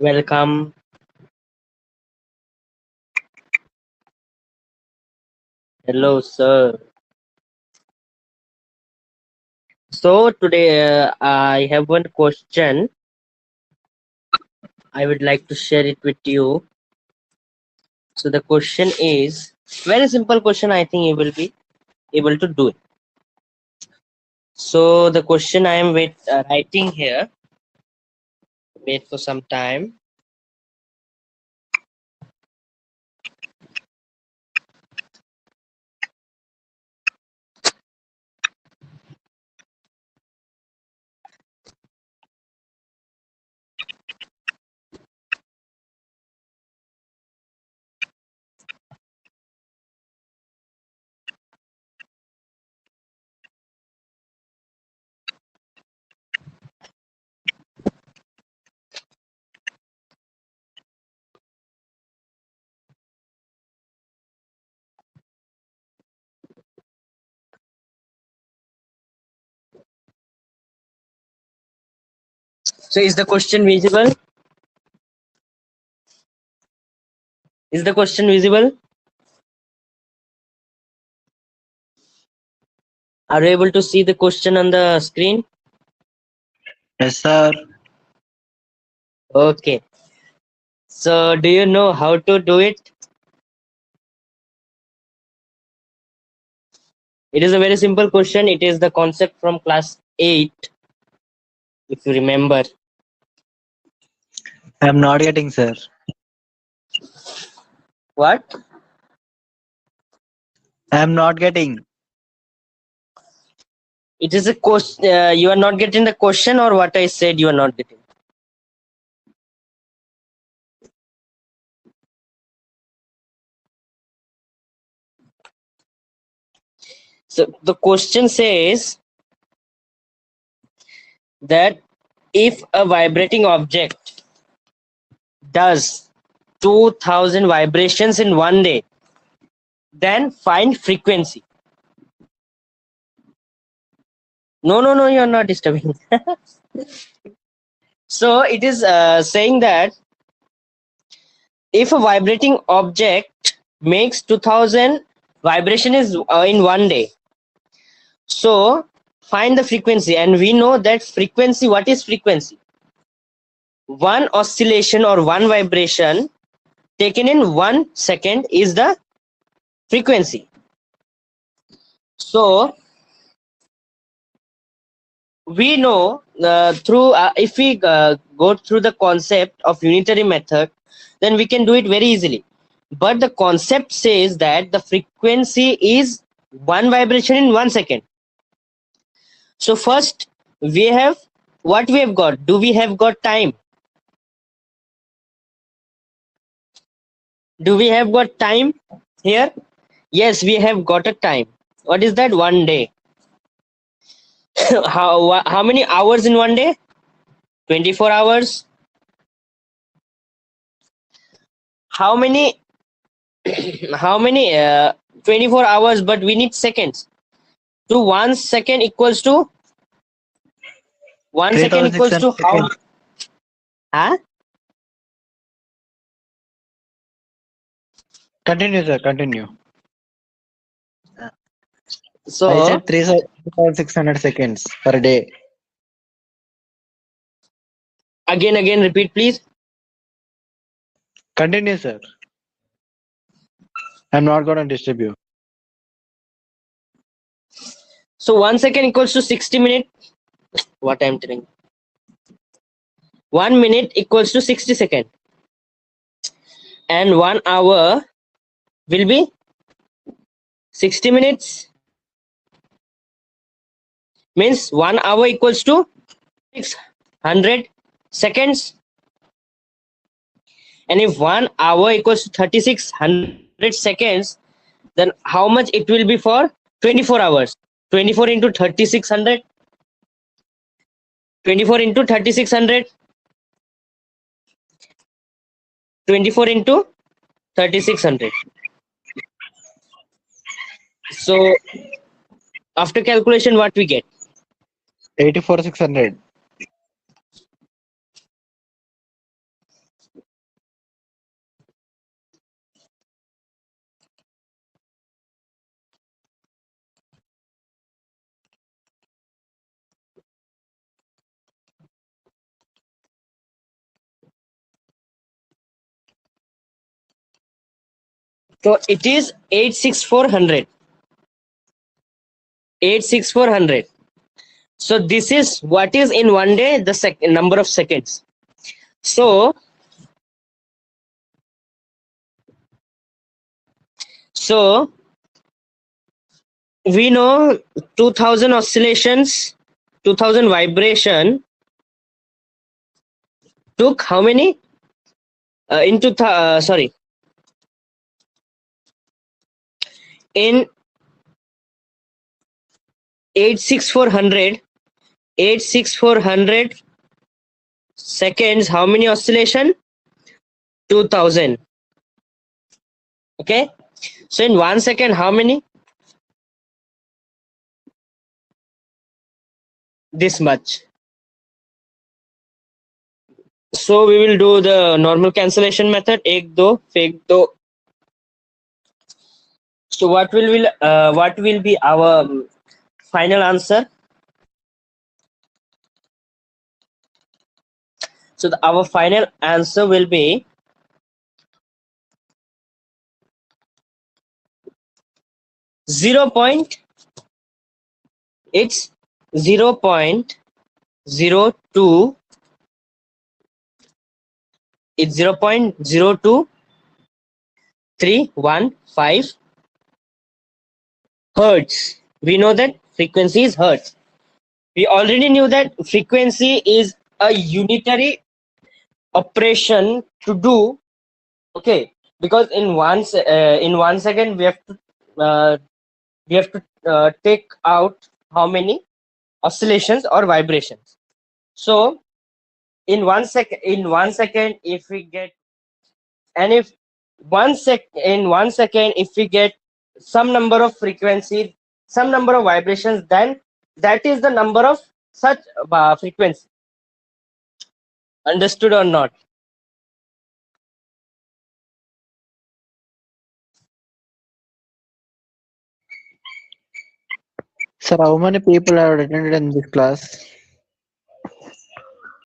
Welcome. Hello, sir. So today I have one question. I would like to share it with you. So the question is very simple question. I think you will be able to do it. So the question I am writing here. Wait for some time. So is the question visible? Is the question visible? Are you able to see the question on the screen? Yes, sir. Okay. So do you know how to do it? It is a very simple question. It is the concept from class 8, if you remember. I'm not getting, sir. What? I'm not getting. It is a question. You are not getting the question, or what I said you are not getting. So the question says that if a vibrating object does 2000 vibrations in one day, then find frequency. No, you are not disturbing. So it is saying that if a vibrating object makes 2000 vibration is in one day, so find the frequency. And we know that frequency, what is frequency? One oscillation or one vibration taken in 1 second is the frequency. So we know through if we go through the concept of unitary method, then we can do it very easily. But the concept says that the frequency is one vibration in 1 second. So first we have what we have got. Do we have got time? Do we have got time here? Yes, we have got a time. What is that? 1 day. How many hours in 1 day? 24 hours. How many how many 24 hours, but we need seconds. So 1 second equals to 1 second equals 3600 to how? seconds. Huh? Continue, sir. Continue. I So said 3600 seconds per day. again repeat please. Continue, sir. I'm not going to disturb you. So 1 second equals to 60 minutes. What I'm telling. 1 minute equals to 60 seconds. And 1 hour will be 60 minutes. Means 1 hour equals to 600 seconds. And if 1 hour equals to 3600 seconds, then how much it will be for 24 hours? 24 into 3600. 24 into 3600. 24 into 3600. So after calculation, what we get? 84,600. So it is 86400. 86400. So this is what is in one day, the number of seconds. So we know 2000 oscillations, 2000 vibration took how many? Sorry, in 86400 seconds, how many oscillation? 2000. Okay, so in 1 second, how many? This much. So we will do the normal cancellation method. Ek do, fake do. So what will be our final answer? So our final answer will be 0. It's 0.02. It's 0.02315 hertz. We know that frequency is hertz. We already knew that frequency is a unitary operation to do. Okay, because in 1 second we have to take out how many oscillations or vibrations. So in 1 second, if we get, and if in 1 second if we get some number of frequency, some number of vibrations, then that is the number of such frequency. Understood or not? Sir, how many people have attended in this class?